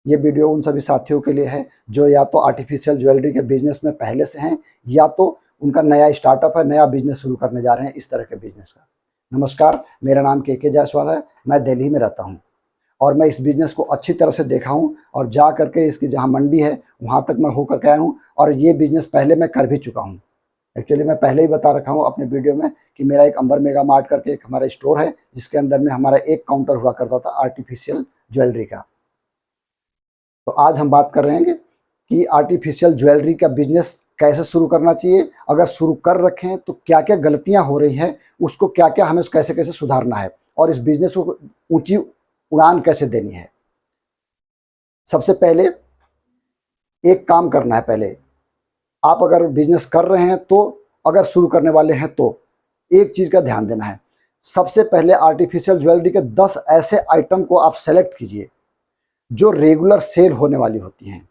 ये वीडियो उन सभी साथियों के लिए है जो या तो आर्टिफिशियल ज्वेलरी के बिजनेस में पहले से हैं या तो उनका नया स्टार्टअप है, नया बिजनेस शुरू करने जा रहे हैं इस तरह के बिजनेस का। नमस्कार, मेरा नाम के जायसवाल है। मैं दिल्ली में रहता हूँ और मैं इस बिज़नेस को अच्छी तरह से देखा हूँ और जा करके इसकी जहाँ मंडी है वहाँ तक मैं होकर के आया हूँ और ये बिज़नेस पहले मैं कर भी चुका हूँ। एक्चुअली मैं पहले ही बता रखा हूँ अपने वीडियो में कि मेरा एक अंबर मेगा मार्ट करके एक हमारा स्टोर है जिसके अंदर में हमारा एक काउंटर हुआ करता था आर्टिफिशियल ज्वेलरी का। तो आज हम बात कर रहे हैं कि आर्टिफिशियल ज्वेलरी का बिज़नेस कैसे शुरू करना चाहिए, अगर शुरू कर रखें तो क्या क्या गलतियाँ हो रही हैं, उसको क्या क्या हमें कैसे कैसे सुधारना है और इस बिज़नेस को ऊँची उड़ान कैसे देनी है। सबसे पहले एक काम करना है। पहले आप अगर बिजनेस कर रहे हैं तो अगर शुरू करने वाले हैं तो एक चीज़ का ध्यान देना है। सबसे पहले आर्टिफिशियल ज्वेलरी के 10 ऐसे आइटम को आप सेलेक्ट कीजिए जो रेगुलर सेल होने वाली होती हैं।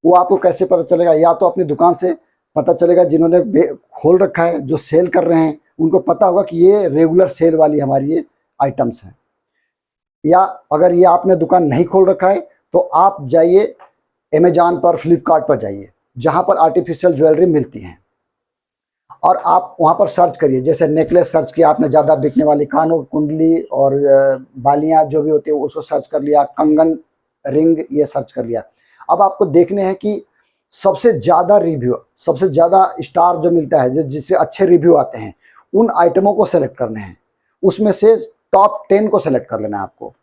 वो आपको कैसे पता चलेगा? या तो अपनी दुकान से पता चलेगा, जिन्होंने खोल रखा है जो सेल कर रहे हैं उनको पता होगा कि ये रेगुलर सेल वाली हमारी ये आइटम्स हैं। या अगर ये आपने दुकान नहीं खोल रखा है तो आप जाइए अमेजॉन पर, फ्लिपकार्ट पर जाइए जहाँ पर आर्टिफिशियल ज्वेलरी मिलती हैं और आप वहाँ पर सर्च करिए। जैसे नेकलेस सर्च किया आपने, ज़्यादा बिकने वाली कानों की कुंडली और बालियाँ जो भी होती है उसको सर्च कर लिया, कंगन, रिंग ये सर्च कर लिया। अब आपको देखने हैं कि सबसे ज़्यादा रिव्यू, सबसे ज़्यादा स्टार जो मिलता है, जो जिससे अच्छे रिव्यू आते हैं, उन आइटमों को सेलेक्ट करने हैं। उसमें से टॉप 10 को सेलेक्ट कर लेना है आपको।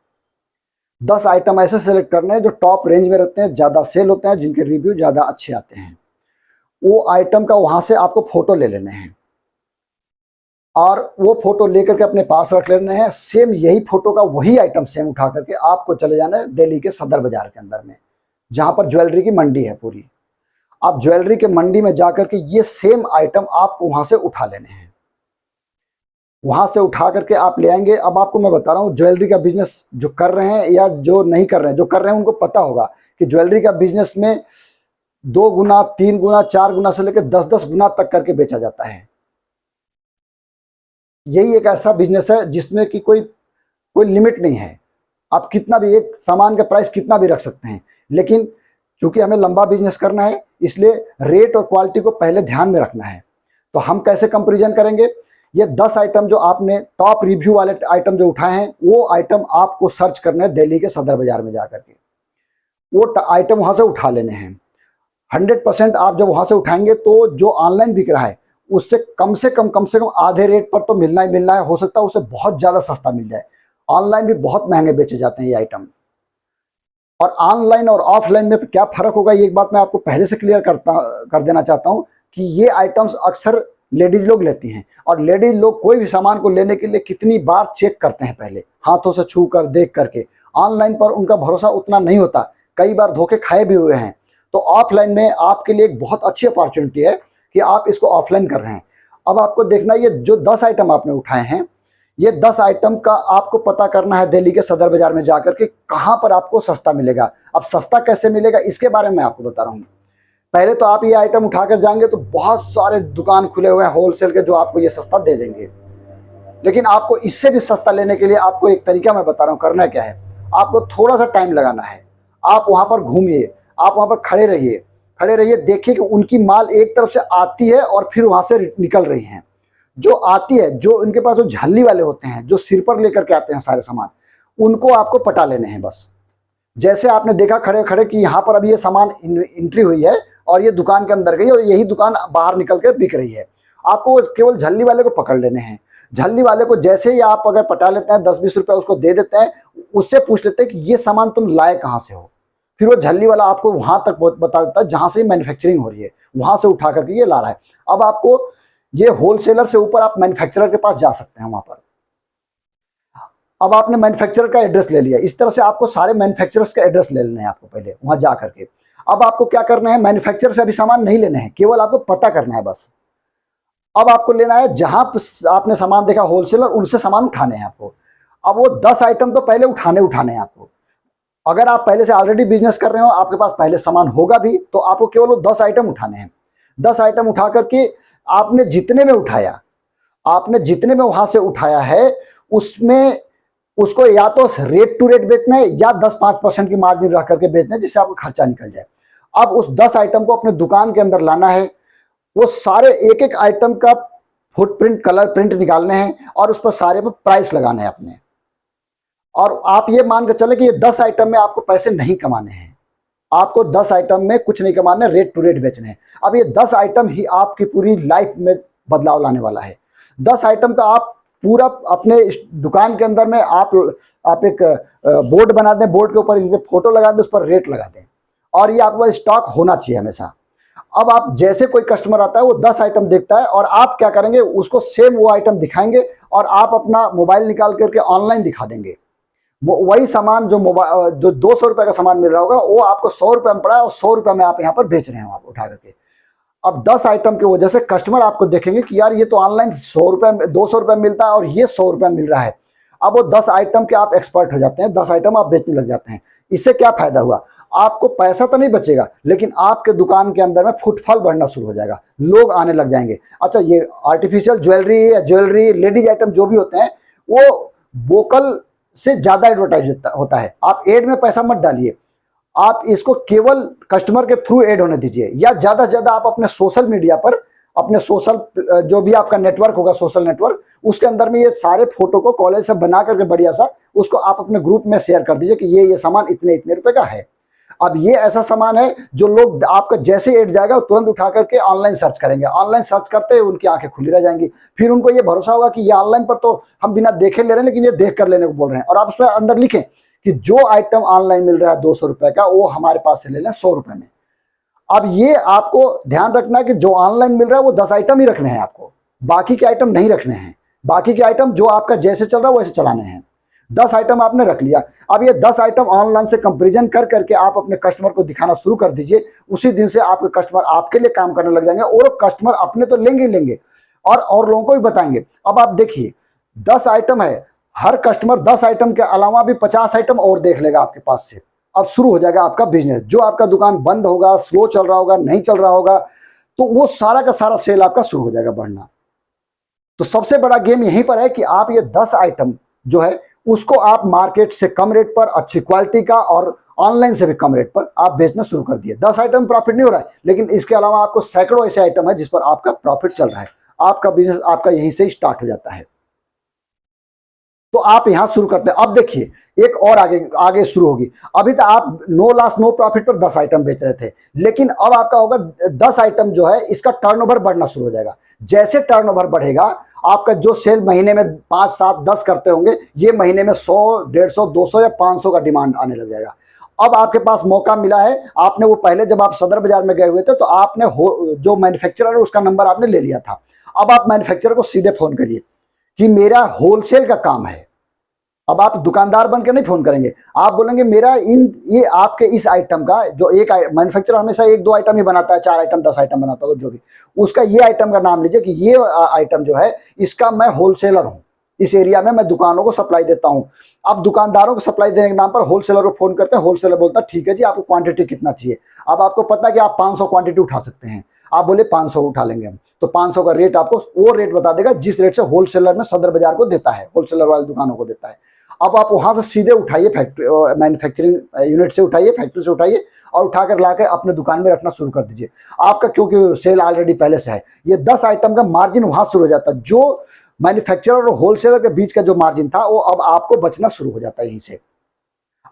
10 आइटम ऐसे सेलेक्ट करने हैं जो टॉप रेंज में रहते हैं, ज़्यादा सेल होते हैं, जिनके रिव्यू ज़्यादा अच्छे आते हैं। वो आइटम का वहाँ से आपको फ़ोटो ले लेने हैं और वो फ़ोटो लेकर के अपने पास रख लेने हैं। सेम यही फ़ोटो का वही आइटम सेम उठा करके आपको चले जाना है दिल्ली के सदर बाज़ार के अंदर में, जहाँ पर ज्वेलरी की मंडी है पूरी। आप ज्वेलरी के मंडी में जा करके ये सेम आइटम आपको वहाँ से उठा लेने हैं। वहाँ से उठा करके आप ले आएंगे। अब आपको मैं बता रहा हूँ, ज्वेलरी का बिजनेस जो कर रहे हैं या जो नहीं कर रहे हैं, जो कर रहे हैं उनको पता होगा कि ज्वेलरी का बिजनेस में 2 गुना, 3 गुना, 4 गुना से लेकर 10-10 गुना तक करके बेचा जाता है। यही एक ऐसा बिजनेस है जिसमें कि कोई लिमिट नहीं है। आप कितना भी, एक सामान का प्राइस कितना भी रख सकते हैं, लेकिन चूंकि हमें लंबा बिजनेस करना है इसलिए रेट और क्वालिटी को पहले ध्यान में रखना है। तो हम कैसे कंपेरिजन करेंगे? ये 10 आइटम जो आपने टॉप रिव्यू वाले आइटम जो उठाए हैं, वो आइटम आपको सर्च करने हैं दिल्ली के सदर बाजार में जाकर के। वो आइटम वहाँ से उठा लेने हैं। 100% आप जब वहाँ से उठाएंगे तो जो ऑनलाइन बिक रहा है उससे कम से कम आधे रेट पर तो मिलना ही मिलना है। हो सकता है उससे बहुत ज़्यादा सस्ता मिल जाए। ऑनलाइन भी बहुत महंगे बेचे जाते हैं ये आइटम। और ऑनलाइन और ऑफलाइन में क्या फ़र्क होगा, ये एक बात मैं आपको पहले से क्लियर कर देना चाहता हूँ कि ये आइटम्स अक्सर लेडीज़ लोग लेती हैं और लेडीज़ लोग कोई भी सामान को लेने के लिए कितनी बार चेक करते हैं, पहले हाथों से छू कर, देख करके। ऑनलाइन पर उनका भरोसा उतना नहीं होता, कई बार धोखे खाए भी हुए हैं। तो ऑफलाइन में आपके लिए एक बहुत अच्छी अपॉर्चुनिटी है कि आप इसको ऑफलाइन कर रहे हैं। अब आपको देखना, ये जो 10 आइटम आपने उठाए हैं, ये 10 आइटम का आपको पता करना है दिल्ली के सदर बाजार में जाकर के कहाँ पर आपको सस्ता मिलेगा। अब सस्ता कैसे मिलेगा इसके बारे में आपको बता रहा हूँ। पहले तो आप ये आइटम उठाकर जाएंगे तो बहुत सारे दुकान खुले हुए हैं होलसेल के जो आपको ये सस्ता दे देंगे, लेकिन आपको इससे भी सस्ता लेने के लिए आपको एक तरीका मैं बता रहा हूँ। करना क्या है, आपको थोड़ा सा टाइम लगाना है। आप वहाँ पर घूमिए, आप वहाँ पर खड़े रहिए, देखिए कि उनकी माल एक तरफ से आती है और फिर वहाँ से निकल रही हैं। जो आती है, जो उनके पास जो झल्ली वाले होते हैं, जो सिर पर लेकर के आते हैं सारे सामान, उनको आपको पटा लेने हैं बस। जैसे आपने देखा खड़े खड़े कि यहाँ पर अभी ये सामान एंट्री हुई है और ये दुकान के अंदर गई और यही दुकान बाहर निकल के बिक रही है, आपको केवल झल्ली वाले को पकड़ लेने हैं। झल्ली वाले को जैसे ही आप अगर पटा लेते हैं, 10-20 रुपये उसको दे देते हैं, उससे पूछ लेते हैं कि ये सामान तुम लाए कहाँ से हो। फिर वो झल्ली वाला आपको वहां तक बता देता है जहां से मैन्युफैक्चरिंग हो रही है, वहां से उठा करके ये ला रहा है। अब आपको ये होलसेलर से ऊपर आप मैन्युफैक्चरर के पास जा सकते हैं वहां पर। अब आपने मैन्युफैक्चरर का एड्रेस ले लिया, इस तरह से आपको सारे मैन्युफैक्चरर्स का एड्रेस ले लेना है आपको पहले वहां जा करके। अब आपको क्या करना है, मैन्युफैक्चरर से अभी सामान नहीं लेना है, केवल आपको पता करना है बस। अब आपको लेना है जहां आपने सामान देखा होलसेलर, उनसे सामान उठाने हैं आपको। अब वो 10 आइटम तो पहले उठाने हैं आपको। अगर आप पहले से ऑलरेडी बिजनेस कर रहे हो, आपके पास पहले सामान होगा भी, तो आपको केवल वो 10 आइटम उठाने हैं। 10 आइटम उठा करके आपने जितने में वहां से उठाया है, उसमें उसको या तो रेट टू रेट बेचना है या 10-5% की मार्जिन रख करके बेचना है, जिससे आपका खर्चा निकल जाए। अब उस 10 आइटम को अपने दुकान के अंदर लाना है, वो सारे एक एक आइटम का फुटप्रिंट, कलर प्रिंट निकालने हैं और उस पर सारे पे प्राइस लगाने हैं अपने। और आप ये मान के चले कि ये 10 आइटम में आपको पैसे नहीं कमाने हैं, आपको 10 आइटम में कुछ नहीं कमाना, रेट टू रेट बेचने हैं। अब ये 10 आइटम ही आपकी पूरी लाइफ में बदलाव लाने वाला है। 10 आइटम का आप पूरा अपने दुकान के अंदर में आप एक बोर्ड बना दें, बोर्ड के ऊपर इनके फोटो लगा दें, उस पर रेट लगा दें, और ये आपका स्टॉक होना चाहिए हमेशा। अब आप जैसे कोई कस्टमर आता है वो 10 आइटम देखता है और आप क्या करेंगे, उसको सेम वो आइटम दिखाएंगे और आप अपना मोबाइल निकाल करके ऑनलाइन दिखा देंगे। वही सामान जो मोबाइल जो 200 रुपए का सामान मिल रहा होगा वो आपको 100 रुपए में पड़ा है और 100 रुपए में आप यहाँ पर बेच रहे हो आप उठा करके। अब 10 आइटम की वजह से कस्टमर आपको देखेंगे कि यार ये तो ऑनलाइन 100 रुपए 200 रुपए मिलता है और ये 100 रुपए मिल रहा है। अब वो 10 आइटम के आप एक्सपर्ट हो जाते हैं, 10 आइटम आप बेचने लग जाते हैं। इससे क्या फायदा हुआ, आपको पैसा तो नहीं बचेगा, लेकिन आपके दुकान के अंदर में फुटफॉल बढ़ना शुरू हो जाएगा, लोग आने लग जाएंगे। अच्छा, ये आर्टिफिशियल ज्वेलरी या ज्वेलरी लेडीज आइटम जो भी होते हैं वो वोकल से ज्यादा एडवर्टाइज होता है। आप एड में पैसा मत डालिए, आप इसको केवल कस्टमर के थ्रू एड होने दीजिए, या ज्यादा से ज्यादा आप अपने सोशल मीडिया पर, अपने सोशल जो भी आपका नेटवर्क होगा, सोशल नेटवर्क, उसके अंदर में ये सारे फोटो को कॉलेज से बना करके बढ़िया सा उसको आप अपने ग्रुप में शेयर कर दीजिए कि ये सामान इतने इतने रुपए का है। अब ये ऐसा सामान है जो लोग आपका जैसे एड जाएगा तुरंत उठा करके ऑनलाइन सर्च करेंगे, ऑनलाइन सर्च करते हैं उनकी आंखें खुली रह जाएंगी। फिर उनको ये भरोसा होगा कि ये ऑनलाइन पर तो हम बिना देखे ले रहे हैं, लेकिन ये देख कर लेने को बोल रहे हैं। और आप उसमें अंदर लिखें कि जो आइटम ऑनलाइन मिल रहा है 200 रुपए का, वो हमारे पास से ले लें 100 रुपए में। अब ये आपको ध्यान रखना है कि जो ऑनलाइन मिल रहा है वो 10 आइटम ही रखने हैं आपको, बाकी के आइटम नहीं रखने हैं। बाकी के आइटम जो आपका जैसे चल रहा है वैसे चलाने हैं। 10 आइटम आपने रख लिया। अब ये 10 आइटम ऑनलाइन से कंपैरिजन कर करके आप अपने कस्टमर को दिखाना शुरू कर दीजिए। उसी दिन से आपके कस्टमर आपके लिए काम करने लग जाएंगे, और कस्टमर अपने तो लेंगे ही लेंगे और लोगों को भी बताएंगे। अब आप देखिए 10 आइटम है, हर कस्टमर 10 आइटम के अलावा भी 50 आइटम और देख लेगा आपके पास से। अब शुरू हो जाएगा आपका बिजनेस। जो आपका दुकान बंद होगा, स्लो चल रहा होगा, नहीं चल रहा होगा, तो वो सारा का सारा सेल आपका शुरू हो जाएगा बढ़ना। तो सबसे बड़ा गेम यहीं पर है कि आप ये 10 आइटम जो है उसको आप मार्केट से कम रेट पर, अच्छी क्वालिटी का और ऑनलाइन से भी कम रेट पर आप बेचना शुरू कर दिए। 10 आइटम प्रॉफिट नहीं हो रहा है, लेकिन इसके अलावा आपको सैकड़ों ऐसे आइटम है जिस पर आपका प्रॉफिट चल रहा है। आपका बिजनेस आपका यहीं से स्टार्ट हो जाता है। तो आप यहां शुरू करते हैं। अब देखिए एक और आगे शुरू होगी। अभी तो आप नो लॉस नो प्रॉफिट पर 10 आइटम बेच रहे थे, लेकिन अब आपका होगा 10 आइटम जो है इसका टर्नओवर बढ़ना शुरू हो जाएगा। जैसे टर्नओवर बढ़ेगा, आपका जो सेल महीने में 5, 7, 10 करते होंगे, ये महीने में 100, 150, 200 या 500 का डिमांड आने लग जाएगा। अब आपके पास मौका मिला है। आपने वो पहले जब आप सदर बाजार में गए हुए थे तो आपने जो मैन्युफैक्चरर है उसका नंबर आपने ले लिया था। अब आप मैन्युफैक्चरर को सीधे फोन करिए कि मेरा होलसेल का काम है। अब आप दुकानदार बन के नहीं फोन करेंगे, आप बोलेंगे मेरा ये आपके इस आइटम का, जो एक मैन्युफैक्चरर हमेशा 1-2 आइटम ही बनाता है, 4 आइटम 10 आइटम बनाता होगा जो भी, उसका ये आइटम का नाम लीजिए कि ये आइटम जो है इसका मैं होलसेलर हूँ, इस एरिया में मैं दुकानों को सप्लाई देता हूँ। अब दुकानदारों को सप्लाई देने के नाम पर होलसेलर को फोन करते हैं। होलसेलर बोलता है ठीक है जी, आपको क्वांटिटी कितना चाहिए। अब आपको पता है कि आप 500 क्वांटिटी उठा सकते हैं, आप बोले 500 उठा लेंगे हम, तो 500 का रेट आपको वो रेट बता देगा जिस रेट से होलसेलर में सदर बाजार को देता है, होलसेलर वाले दुकानों को देता है। अब आप वहां से सीधे उठाइए, फैक्ट्री मैन्युफैक्चरिंग यूनिट से उठाइए, फैक्ट्री से उठाइए और उठाकर लाकर अपने दुकान में रखना शुरू कर दीजिए। आपका क्योंकि सेल ऑलरेडी पहले से है, ये 10 आइटम का मार्जिन वहां शुरू हो जाता है। जो मैन्युफैक्चरर और होलसेलर के बीच का जो मार्जिन था वो अब आपको बचना शुरू हो जाता है यहीं से।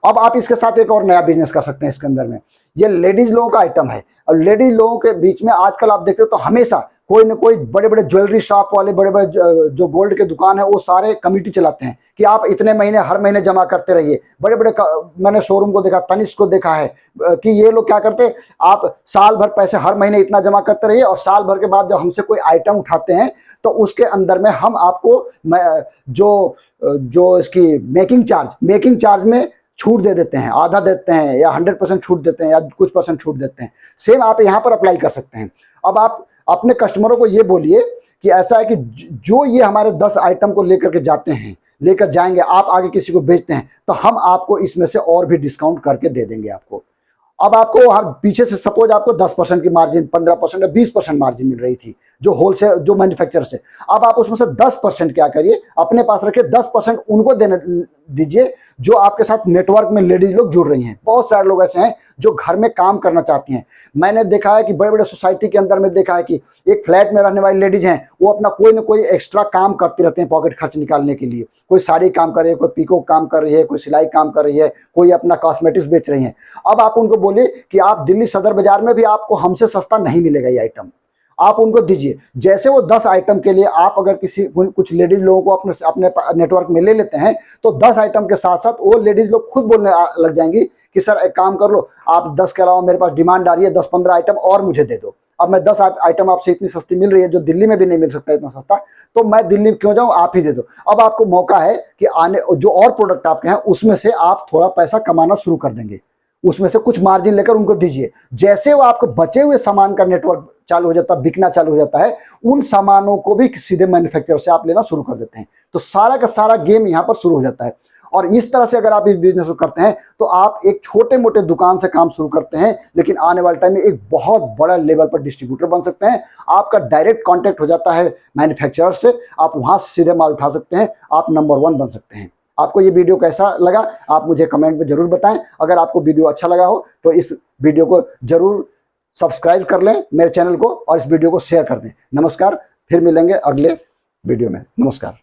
अब आप इसके साथ एक और नया बिजनेस कर सकते हैं इसके अंदर में। ये लेडीज लोगों का आइटम है, और लेडीज लोगों के बीच में आजकल आप देखते हो तो हमेशा कोई ना कोई बड़े बड़े ज्वेलरी शॉप वाले, बड़े बड़े जो गोल्ड के दुकान है, वो सारे कमिटी चलाते हैं कि आप इतने महीने हर महीने जमा करते रहिए। बड़े बड़े मैंने शोरूम को देखा, तनिष्क को देखा है कि ये लोग क्या करते हैं, आप साल भर पैसे हर महीने इतना जमा करते रहिए, और साल भर के बाद जब हमसे कोई आइटम उठाते हैं तो उसके अंदर में हम आपको जो इसकी मेकिंग चार्ज में छूट दे देते हैं, आधा देते हैं या 100% छूट देते हैं या कुछ परसेंट छूट देते हैं। सेम आप यहाँ पर अप्लाई कर सकते हैं। अब आप अपने कस्टमरों को ये बोलिए कि ऐसा है कि जो ये हमारे 10 आइटम को लेकर के जाते हैं, लेकर जाएंगे, आप आगे किसी को बेचते हैं, तो हम आपको इसमें से और भी डिस्काउंट करके दे देंगे आपको। अब आपको वहां पीछे से सपोज आपको 10% की मार्जिन, 15% या 20% मार्जिन मिल रही थी जो होलसेल, जो मैन्युफैक्चरर से। अब आप उसमें से 10% क्या करिए, अपने पास रखिए, 10% उनको देने दीजिए जो आपके साथ नेटवर्क में लेडीज लोग जुड़ रही हैं। बहुत सारे लोग ऐसे हैं जो घर में काम करना चाहती हैं। मैंने देखा है कि बड़े बड़े सोसाइटी के अंदर में देखा है कि एक फ्लैट में रहने वाली लेडीज हैं, वो अपना कोई ना कोई एक्स्ट्रा काम करती रहते हैं पॉकेट खर्च निकालने के लिए। कोई साड़ी काम कर रही है, कोई पीको काम कर रही है, कोई सिलाई काम कर रही है, कोई अपना कॉस्मेटिक्स बेच रही है। अब आप उनको बोलिए कि आप दिल्ली सदर बाजार में भी आपको हमसे सस्ता नहीं मिलेगा ये आइटम, आप उनको दीजिए। जैसे वो 10 आइटम के लिए आप अगर किसी कुछ लेडीज लोगों को अपने अपने नेटवर्क में ले लेते हैं, तो 10 आइटम के साथ साथ वो लेडीज लोग खुद बोलने लग जाएंगी कि सर एक काम कर लो, आप 10 के अलावा मेरे पास डिमांड आ रही है, 10-15 आइटम और मुझे दे दो। अब मैं 10 आइटम आपसे इतनी सस्ती मिल रही है जो दिल्ली में भी नहीं मिल सकता इतना सस्ता, तो मैं दिल्ली क्यों जाऊं, आप ही दे दो। अब आपको मौका है कि आने जो और प्रोडक्ट आपके हैं उसमें से आप थोड़ा पैसा कमाना शुरू कर देंगे, उसमें से कुछ मार्जिन लेकर उनको दीजिए। जैसे वो आपको बचे हुए सामान का नेटवर्क चालू हो जाता है, बिकना चालू हो जाता है, उन सामानों को भी सीधे मैन्युफैक्चरर से आप लेना शुरू कर देते हैं। तो सारा का सारा गेम यहाँ पर शुरू हो जाता है। और इस तरह से अगर आप इस बिजनेस को करते हैं तो आप एक छोटे मोटे दुकान से काम शुरू करते हैं, लेकिन आने वाले टाइम में एक बहुत बड़ा लेवल पर डिस्ट्रीब्यूटर बन सकते हैं। आपका डायरेक्ट कांटेक्ट हो जाता है मैन्युफैक्चरर से, आप वहां से सीधे माल उठा सकते हैं, आप नंबर 1 बन सकते हैं। आपको ये वीडियो कैसा लगा आप मुझे कमेंट में जरूर बताएं। अगर आपको वीडियो अच्छा लगा हो तो इस वीडियो को जरूर सब्सक्राइब कर लें मेरे चैनल को, और इस वीडियो को शेयर कर दें। नमस्कार, फिर मिलेंगे अगले वीडियो में। नमस्कार।